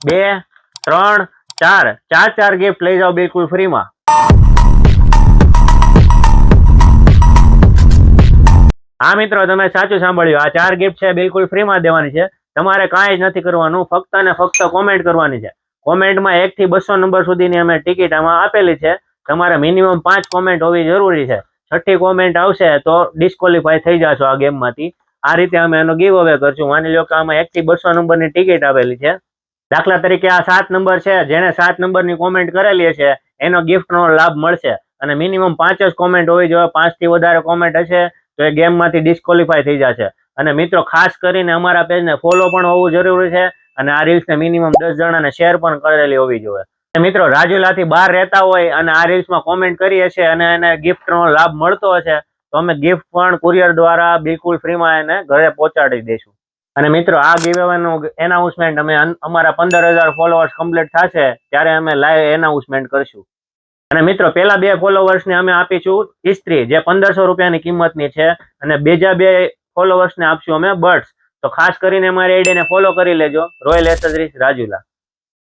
2 3 4 ચાર ગિફ્ટ લઈ જાઓ બિલકુલ ફ્રીમાં। હા મિત્રો, તમે સાચું સાંભળ્યું, આ 4 ગિફ્ટ છે બિલકુલ ફ્રીમાં દેવાની છે। તમારે કાંઈ જ નથી કરવાનું, ફક્ત ને ફક્ત કોમેન્ટ કરવાની છે। કોમેન્ટમાં 1 થી 200 નંબર સુધીની અમે ટિકિટ આમાં આપેલી છે। તમારે મિનિમમ 5 કોમેન્ટ હોવી જરૂરી છે। 6ઠ્ઠી કોમેન્ટ આવશે તો ડિસ્કોલિફાય થઈ જશો આ ગેમમાંથી। આ રીતે અમે એનો ગીવ અવે કરશું। માની લો કે આમાં 1 થી 200 નંબરની ટિકિટ આપેલી છે। દાખલા તરીકે આ 7 નંબર છે, જેને 7 નંબરની કોમેન્ટ કરેલી છે એનો ગિફ્ટનો લાભ મળશે। અને મિનિમમ 5 જ કોમેન્ટ હોવી જોઈએ। 5 થી વધારે કોમેન્ટ હશે તો એ ગેમમાંથી ડિસ્કોલિફાય થઈ જશે। અને મિત્રો, ખાસ કરીને અમારા પેજને ફોલો પણ હોવું જરૂરી છે અને આ રીલ્સને મિનિમમ 10 જણાને શેર પણ કરેલી હોવી જોઈએ। મિત્રો, રાજુલાથી બહાર રહેતા હોય અને આ રીલ્સમાં કોમેન્ટ કરી હશે અને એને ગિફ્ટનો લાભ મળતો હશે તો અમે ગિફ્ટ પણ કુરિયર દ્વારા બિલકુલ ફ્રીમાં એને ઘરે પહોંચાડી દઈશું। અને મિત્રો, આ ગીવ અવેનું એનાઉન્સમેન્ટ અમે અમારા 15,000 ફોલોઅર્સ કમ્પ્લીટ થશે ત્યારે અમે લાઈવ એનાઉન્સમેન્ટ કરશું। અને મિત્રો, પેલા 2 ફોલોવર્સને અમે આપીશું ઇસ્ત્રી, જે 1500 રૂપિયાની કિંમતની છે, અને બીજા 2 ફોલોવર્સને આપશું અમે બર્ડ્સ। તો ખાસ કરીને અમારી આઈડીને ફોલો કરી લેજો, રોયલ એસેસરીઝ રાજુલા।